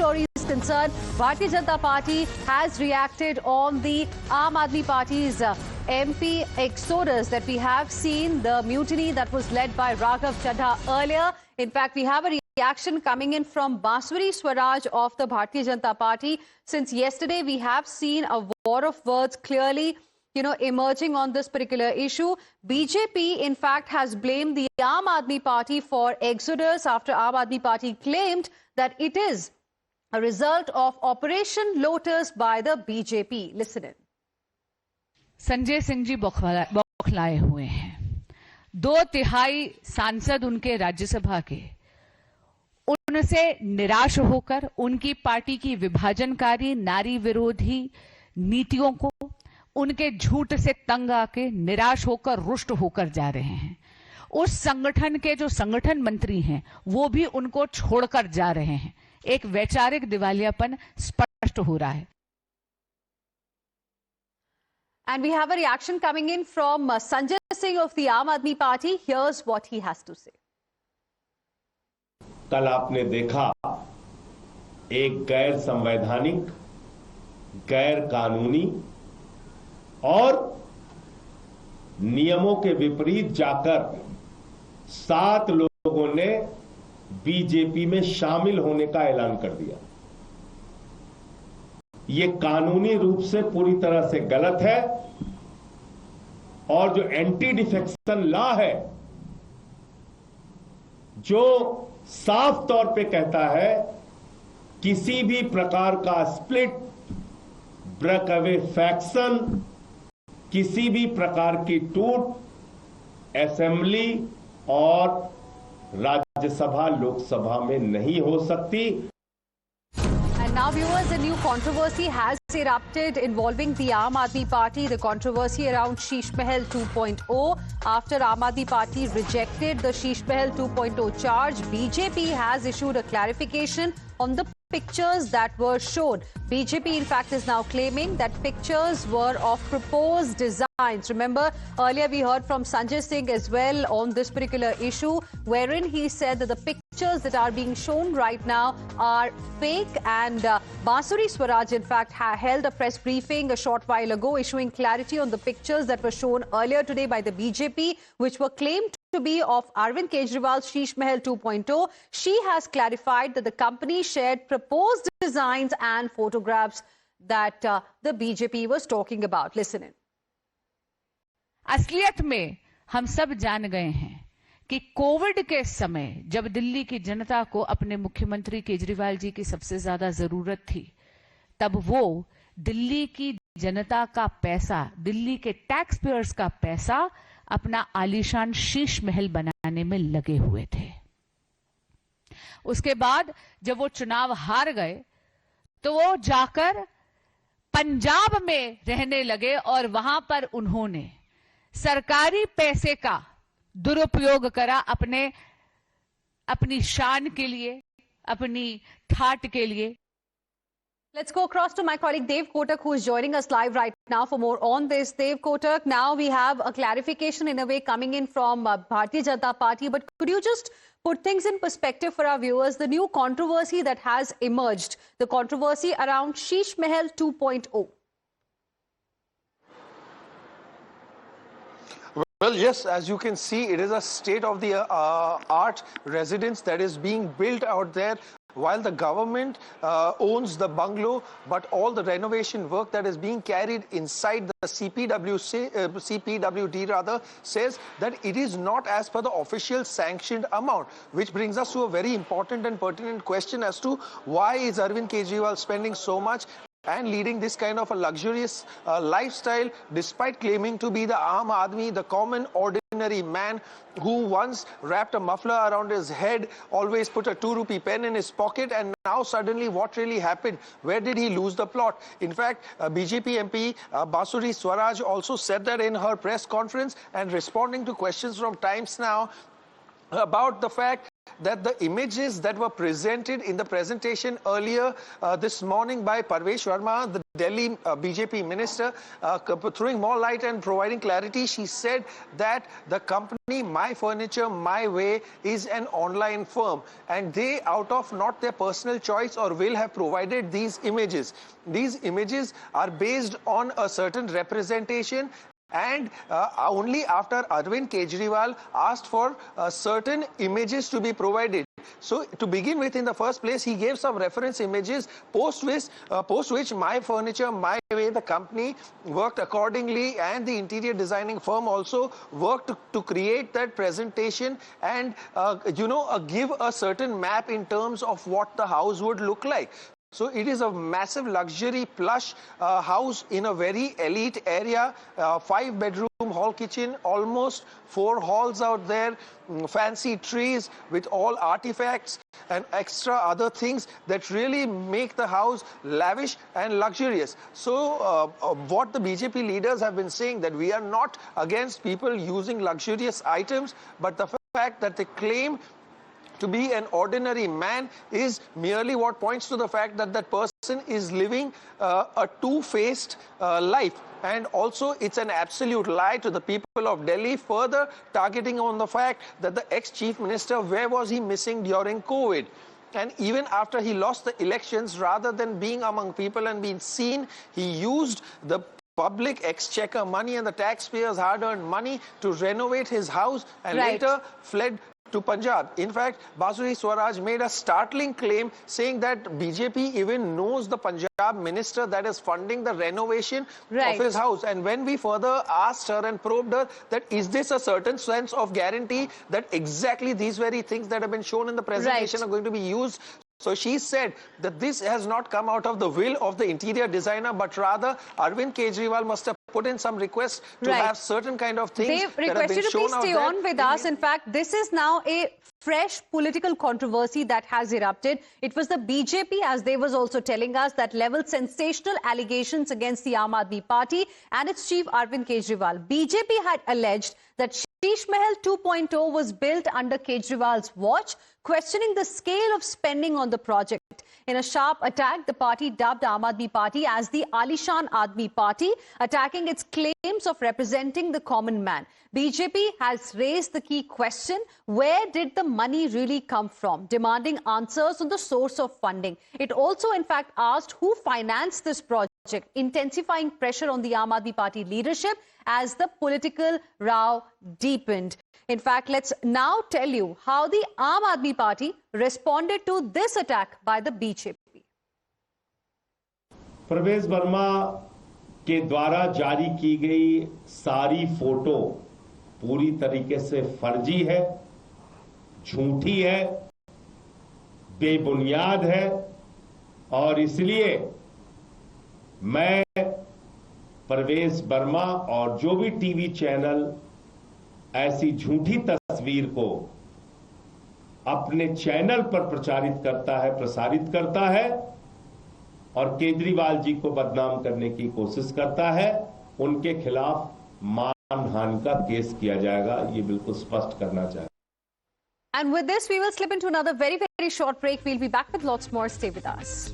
story is concerned, Bharatiya Janata Party has reacted on the Aam Aadmi Party's MP exodus that we have seen, the mutiny that was led by Raghav Chadha earlier. In fact, we have a reaction coming in from Baswari Swaraj of the Bharatiya Janata Party. Since yesterday, we have seen a war of words clearly emerging on this particular issue. BJP, in fact, has blamed the Aam Aadmi Party for exodus after Aam Aadmi Party claimed that it is a result of Operation Lotus by the BJP. Listen in. Sanjay Singh ji बौखलाए हुए हैं। 2/3 सांसद उनके राज्यसभा के उनसे निराश होकर उनकी party की विभाजनकारी नारी विरोधी नीतियों को, उनके झूठ से तंग आके निराश होकर रुष्ट होकर जा रहे हैं। उस संगठन के जो संगठन मंत्री हैं वो भी उनको छोड़कर जा रहे हैं। एक वैचारिक दिवालियापन स्पष्ट हो रहा है। And we have a reaction coming in from Sanjay Singh of the Aam Aadmi Party. Here's what he has to say. कल आपने देखा एक गैर संवैधानिक, गैर कानूनी और नियमों के विपरीत जाकर 7 लोगों ने बीजेपी में शामिल होने का ऐलान कर दिया। ये कानूनी रूप से पूरी तरह से गलत है और जो एंटी डिफेक्शन लॉ है, जो साफ तौर पे कहता है किसी भी प्रकार का स्प्लिट, ब्रेक अवे फैक्शन, किसी भी प्रकार की टूट असेंबली और राज्यसभा लोकसभा में नहीं हो सकती। And now, viewers, a new controversy has erupted involving the Aam Aadmi Party. The controversy around Sheesh Mahal 2.0. After Aam Aadmi Party rejected the Sheesh Mahal 2.0 charge, BJP has issued a clarification on the pictures that were shown. BJP, in fact, is now claiming that pictures were of proposed designs. Remember, earlier we heard from Sanjay Singh as well on this particular issue, wherein he said that the pictures that are being shown right now are fake. And Baswari Swaraj, in fact, held a press briefing a short while ago, issuing clarity on the pictures that were shown earlier today by the BJP, which were claimed to be of Arvind Kejriwal's Sheesh Mahal 2.0. She has clarified that the company shared proposed designs and photographs that the BJP was talking about. Listen in. असलियत में हम सब जान गए हैं कि Covid के समय जब दिल्ली की जनता को अपने मुख्यमंत्री केजरीवाल जी की सबसे ज्यादा जरूरत थी, तब वो दिल्ली की जनता का पैसा, दिल्ली के टैक्स पेयर्स का पैसा अपना आलीशान शीश महल बनाने में लगे हुए थे। उसके बाद जब वो चुनाव हार गए तो वो जाकर पंजाब में रहने लगे और वहां पर उन्होंने सरकारी पैसे का दुरुपयोग करा अपनी शान के लिए, अपनी ठाट के लिए। Let's go across to my colleague Dev Kotak, who is joining us live right now for more on this. Dev Kotak, now we have a clarification in a way coming in from Bharatiya Janata Party, but could you just put things in perspective for our viewers? The new controversy that has emerged, the controversy around Sheesh Mahal 2.0. Well, yes, as you can see, it is a state-of-the-art residence that is being built out there. While the government owns the bungalow, but all the renovation work that is being carried inside the CPWD rather says that it is not as per the official sanctioned amount, which brings us to a very important and pertinent question as to why is Arvind Kejriwal spending so much and leading this kind of a luxurious lifestyle despite claiming to be the Aam Aadmi, the common ordinary man who once wrapped a muffler around his head, always put a 2-rupee pen in his pocket, and now suddenly what really happened? Where did he lose the plot? In fact, BJP MP Baswari Swaraj also said that in her press conference and responding to questions from Times Now about the fact that the images that were presented in the presentation earlier this morning by Parvesh Verma, the Delhi BJP minister, throwing more light and providing clarity, she said that the company My Furniture My Way is an online firm, and they, out of not their personal choice or will, have provided these images. These images are based on a certain representation, and only after Arvind Kejriwal asked for certain images to be provided. So to begin with, in the first place, he gave some reference images, post which My Furniture My Way, the company, worked accordingly, and the interior designing firm also worked to create that presentation and give a certain map in terms of what the house would look like. So it is a massive luxury plush house in a very elite area, 5-bedroom hall kitchen, almost 4 halls out there, fancy trees with all artifacts and extra other things that really make the house lavish and luxurious. So what the BJP leaders have been saying, that we are not against people using luxurious items, but the fact that they claim to be an ordinary man is merely what points to the fact that that person is living a two-faced life. And also, it's an absolute lie to the people of Delhi, further targeting on the fact that the ex-chief minister, where was he missing during COVID? And even after he lost the elections, rather than being among people and being seen, he used the public exchequer money and the taxpayers' hard-earned money to renovate his house, and later fled to Punjab. In fact, Basudeb Swaraj made a startling claim saying that BJP even knows the Punjab minister that is funding the renovation of his house. And when we further asked her and probed her that is this a certain sense of guarantee that exactly these very things that have been shown in the presentation are going to be used, so she said that this has not come out of the will of the interior designer, but rather Arvind Kejriwal must have put in some requests to have certain kind of things They've requested to please stay on with us. In fact, this is now a fresh political controversy that has erupted. It was the BJP, as they was also telling us, that leveled sensational allegations against the Aam Aadmi Party and its chief Arvind Kejriwal. BJP had alleged that Sheesh Mahal 2.0 was built under Kejriwal's watch, questioning the scale of spending on the project. In a sharp attack, the party dubbed Aam Aadmi Party as the Alishan Aadmi Party, attacking its claims of representing the common man. BJP has raised the key question, where did the money really come from, demanding answers on the source of funding. It also, in fact, asked who financed this project, intensifying pressure on the Aam Aadmi Party leadership as the political row deepened. In fact, let's now tell you how the Aam Aadmi Party responded to this attack by the BJP. Parvez Verma के द्वारा जारी की गई सारी photo पूरी तरीके से फर्जी है, झूठी है, बेबुनियाद है, और इसलिए मैं परवेज वर्मा और जो भी टीवी चैनल ऐसी झूठी तस्वीर को अपने चैनल पर प्रचारित करता है, प्रसारित करता है और केजरीवाल जी को बदनाम करने की कोशिश करता है, उनके खिलाफ मानहानि का केस किया जाएगा, ये बिल्कुल स्पष्ट करना चाहिए. And with this, we will slip into another very, very short break. We'll be back with lots more. Stay with us.